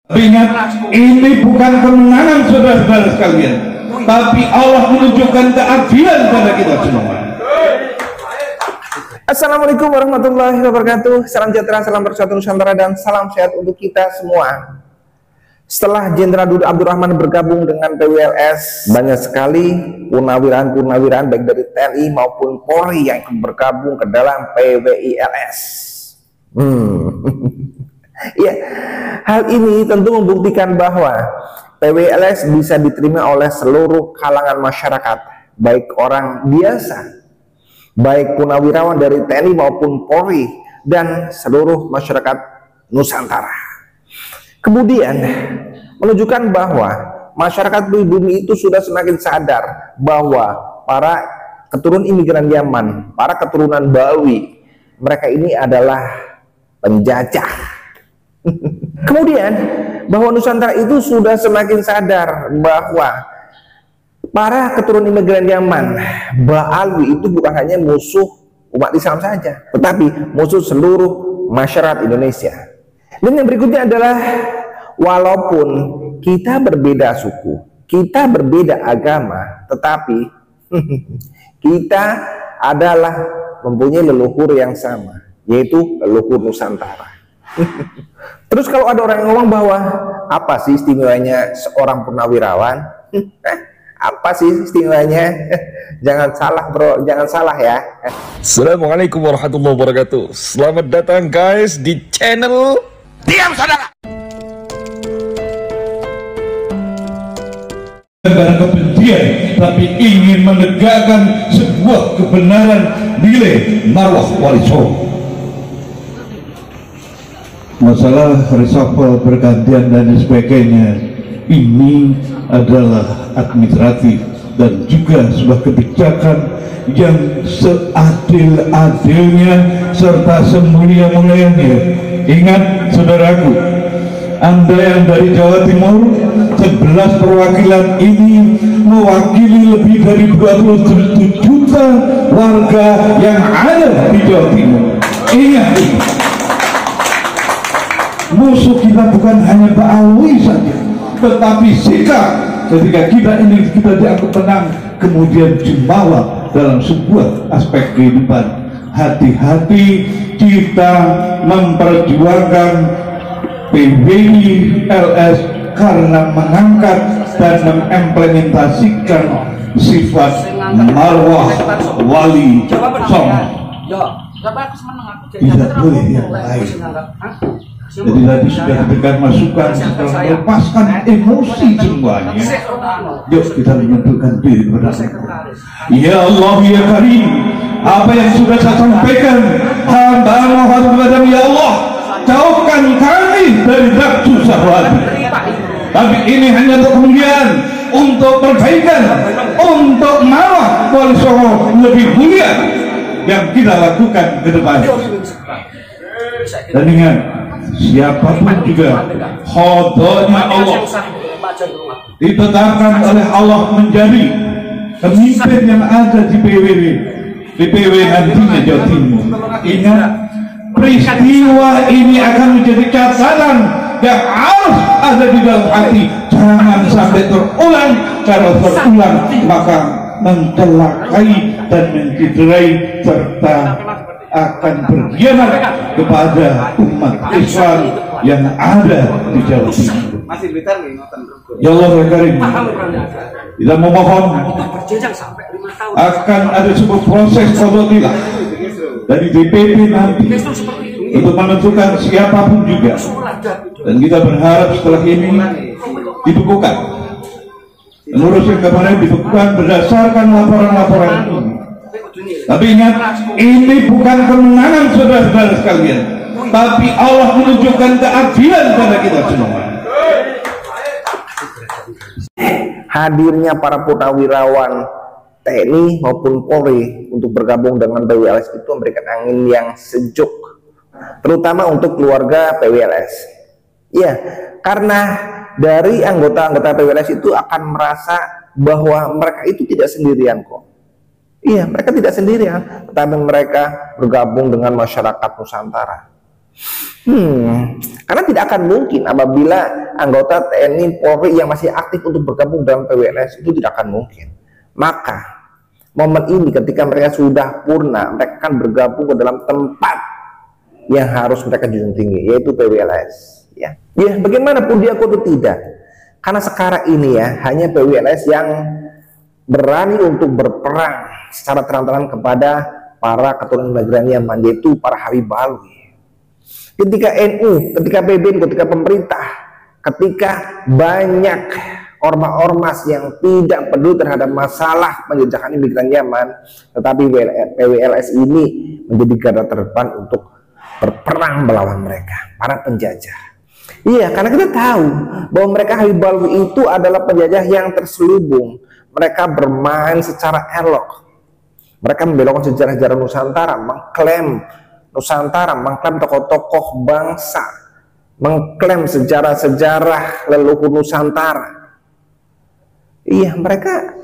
Ingat, ini bukan kemenangan saudara-saudara sekalian, tapi Allah menunjukkan keadilan pada kita semua. Assalamualaikum warahmatullahi wabarakatuh. Salam sejahtera, salam bersatu Nusantara, dan salam sehat untuk kita semua. Setelah Jenderal Dudung Abdurrahman bergabung dengan PWLS, banyak sekali purnawirawan baik dari TNI maupun Polri yang bergabung ke dalam PWILS. Ya, hal ini tentu membuktikan bahwa PWLS bisa diterima oleh seluruh kalangan masyarakat, baik orang biasa, baik purnawirawan dari TNI maupun Polri, dan seluruh masyarakat Nusantara. Kemudian menunjukkan bahwa masyarakat pribumi itu sudah semakin sadar bahwa para keturunan imigran Yaman, para keturunan Bali, mereka ini adalah penjajah. Kemudian bahwa Nusantara itu sudah semakin sadar bahwa para keturunan imigran Yaman, Ba'alwi itu bukan hanya musuh umat Islam saja, tetapi musuh seluruh masyarakat Indonesia. Dan yang berikutnya adalah, walaupun kita berbeda suku, kita berbeda agama, tetapi kita adalah mempunyai leluhur yang sama, yaitu leluhur Nusantara. Terus kalau ada orang yang ngomong bahwa apa sih istimewanya seorang purnawirawan? Apa sih istimewanya? Jangan salah bro, jangan salah ya. Assalamualaikum warahmatullahi wabarakatuh. Selamat datang guys di channel Diam Saudara. Bukan kebencian, tapi ingin menegakkan sebuah kebenaran, nilai marwah wali songo. Masalah reshuffle, pergantian dan sebagainya ini adalah administratif dan juga sebuah kebijakan yang seadil-adilnya serta semulia-mulianya. Ingat saudaraku, Anda yang dari Jawa Timur, 11 perwakilan ini mewakili lebih dari 27 juta warga yang ada di Jawa Timur. Ingat ini, musuh kita bukan hanya Ba'alwi saja, tetapi sikap ketika kita dianggap menang kemudian dibawa dalam sebuah aspek kehidupan. Hati-hati kita memperjuangkan PWILS karena mengangkat dan mengimplementasikan sifat marwah wali songo. Tidak boleh yang lain. Jadi tadi sudah diberikan masukan setelah melepaskan emosi semuanya. Yuk kita menentukan diri kepada Allah. Ya Allah ya Karim, apa yang sudah saya sampaikan, hamba mohon kepadamu ya Allah, jauhkan kami dari nafsu syahwat. Tapi ini hanya untuk kemudian, untuk perbaikan, untuk marwah wali songo lebih mulia yang kita lakukan ke depan. Dan ingat, siapapun juga khodanya Allah ditetapkan oleh Allah menjadi pemimpin yang ada di PWW nantinya Jawa Timur. Ingat, peristiwa ini akan menjadi catatan yang harus ada di dalam hati. Jangan sampai terulang. Kalau terulang maka mencelakai dan mencederai serta akan berkhianat kepada umat Islam yang ada di Jawa Timur. Ya Allah ya Karim, kita memohon akan ada sebuah proses qadailah dari DPP nanti untuk menentukan siapapun juga, dan kita berharap setelah ini dibekukan. Menurut yang kemarin dibekukan berdasarkan laporan-laporan ini. Tapi ingat, ini bukan kemenangan saudara-saudara sekalian, tapi Allah menunjukkan keadilan pada kita semua. Hadirnya para purnawirawan TNI maupun Polri untuk bergabung dengan PWLS itu memberikan angin yang sejuk, terutama untuk keluarga PWLS. Ya, karena dari anggota-anggota PWLS itu akan merasa bahwa mereka itu tidak sendirian kok. Iya, mereka tidak sendirian, tetapi mereka bergabung dengan masyarakat Nusantara. Karena tidak akan mungkin apabila anggota TNI Polri yang masih aktif untuk bergabung dalam PWLS, itu tidak akan mungkin. Maka momen ini ketika mereka sudah purna, mereka akan bergabung ke dalam tempat yang harus mereka junjung tinggi, yaitu PWLS. Ya, bagaimanapun dia atau tidak, karena sekarang ini ya hanya PWLS yang berani untuk berperang secara terang-terangan kepada para keturunan imigran Yaman, yaitu para Habib Alwi. Ketika NU, ketika PBNU, ketika pemerintah, ketika banyak ormas-ormas yang tidak peduli terhadap masalah penjajahan imigran Yaman, tetapi PWLS ini menjadi garda terdepan untuk berperang melawan mereka, para penjajah. Iya, karena kita tahu bahwa mereka Habib Alwi itu adalah penjajah yang terselubung. Mereka bermain secara elok. Mereka membelokkan sejarah-sejarah Nusantara, mengklaim Nusantara, mengklaim tokoh-tokoh bangsa, mengklaim sejarah-sejarah leluhur Nusantara. Iya, mereka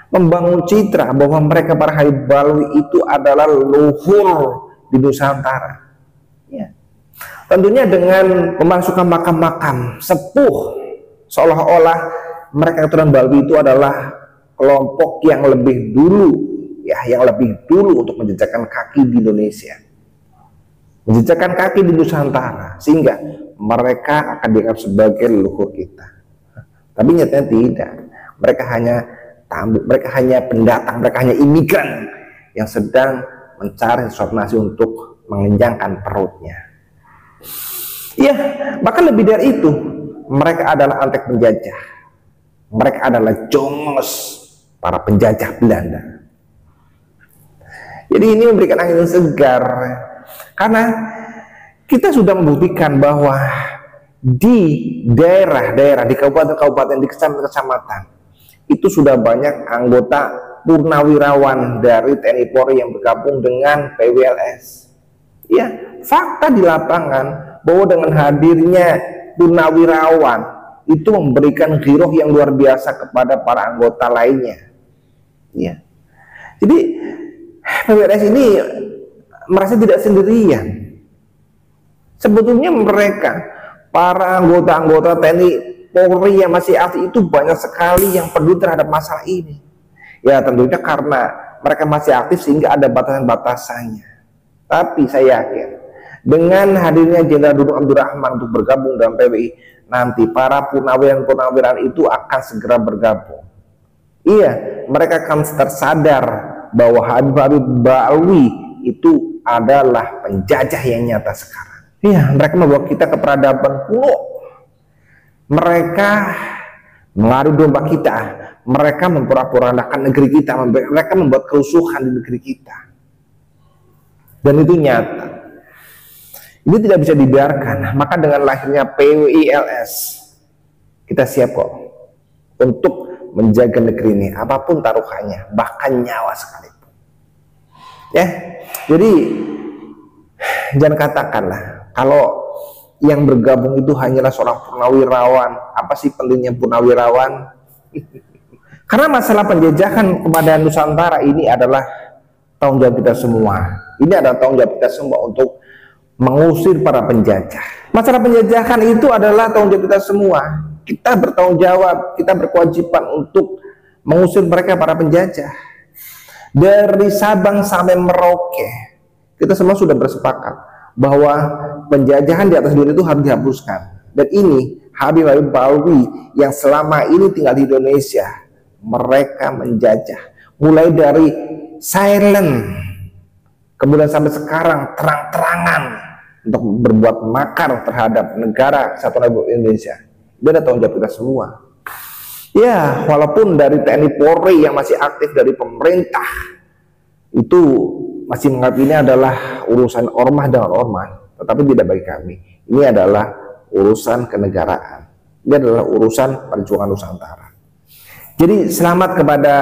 membangun citra bahwa mereka para Habib Alwi itu adalah leluhur di Nusantara. Ya. Tentunya dengan memasukkan makam-makam sepuh, seolah-olah mereka keturunan Balwi itu adalah kelompok yang lebih dulu, ya, yang lebih dulu untuk menjejakkan kaki di Indonesia, menjejakkan kaki di Nusantara, sehingga mereka akan dianggap sebagai leluhur kita. Tapi nyatanya tidak. Mereka hanya tamu, mereka hanya pendatang, mereka hanya imigran yang sedang mencari sesuatu nasi untuk mengenyangkan perutnya. Ya, bahkan lebih dari itu, mereka adalah antek penjajah. Mereka adalah jongos para penjajah Belanda. Jadi ini memberikan angin segar, karena kita sudah membuktikan bahwa di daerah-daerah, di kabupaten-kabupaten, di kecamatan-kecamatan, itu sudah banyak anggota purnawirawan dari TNI Polri yang bergabung dengan PWLS. Ya, fakta di lapangan bahwa dengan hadirnya purnawirawan itu memberikan ghiroh yang luar biasa kepada para anggota lainnya. Ya. Jadi PWLS ini merasa tidak sendirian. Sebetulnya mereka, para anggota-anggota TNI Polri yang masih aktif itu banyak sekali yang peduli terhadap masalah ini. Ya, tentunya karena mereka masih aktif sehingga ada batasan-batasannya. Tapi saya yakin dengan hadirnya Jenderal Dudung Abdurrahman untuk bergabung dalam PWI, nanti para purnawiran itu akan segera bergabung. Iya, mereka akan tersadar bahwa Habib Alwi itu adalah penjajah yang nyata sekarang. Iya, mereka membawa kita ke peradaban kuno. Mereka mengadu domba kita. Mereka memporak-porandakan negeri kita. Mereka membuat kerusuhan di negeri kita. Dan itu nyata. Ini tidak bisa dibiarkan. Maka dengan lahirnya PWILS, kita siap kok untuk menjaga negeri ini, apapun taruhannya, bahkan nyawa sekalipun. Ya, jadi jangan katakanlah kalau yang bergabung itu hanyalah seorang purnawirawan. Apa sih pentingnya purnawirawan? Karena masalah penjajahan kepada Nusantara ini adalah tanggung jawab kita semua. Ini adalah tanggung jawab kita semua untuk mengusir para penjajah. Masalah penjajahan itu adalah tanggung jawab kita semua. Kita bertanggung jawab, kita berkewajiban untuk mengusir mereka para penjajah. Dari Sabang sampai Merauke, kita semua sudah bersepakat bahwa penjajahan di atas dunia itu harus dihapuskan. Dan ini Habib Alwi yang selama ini tinggal di Indonesia, mereka menjajah mulai dari silent, kemudian sampai sekarang terang-terangan untuk berbuat makar terhadap negara Kesatuan Republik Indonesia. Itu ada tanggung jawab kita semua. Ya, walaupun dari TNI Polri yang masih aktif, dari pemerintah itu masih menganggap ini adalah urusan ormas dengan ormas, tetapi tidak bagi kami. Ini adalah urusan kenegaraan. Ini adalah urusan perjuangan Nusantara. Jadi selamat kepada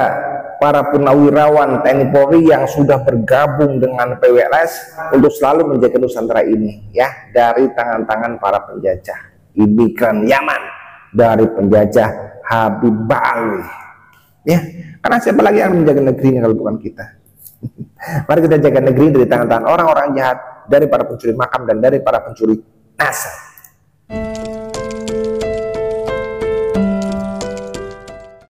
para purnawirawan TNI Polri yang sudah bergabung dengan PWLS untuk selalu menjaga Nusantara ini, ya, dari tangan-tangan para penjajah imigran Yaman, dari penjajah Habib Alwi. Ya, karena siapa lagi yang menjaga negeri ini kalau bukan kita? Mari kita jaga negeri dari tangan-tangan orang-orang jahat, dari para pencuri makam dan dari para pencuri nasab.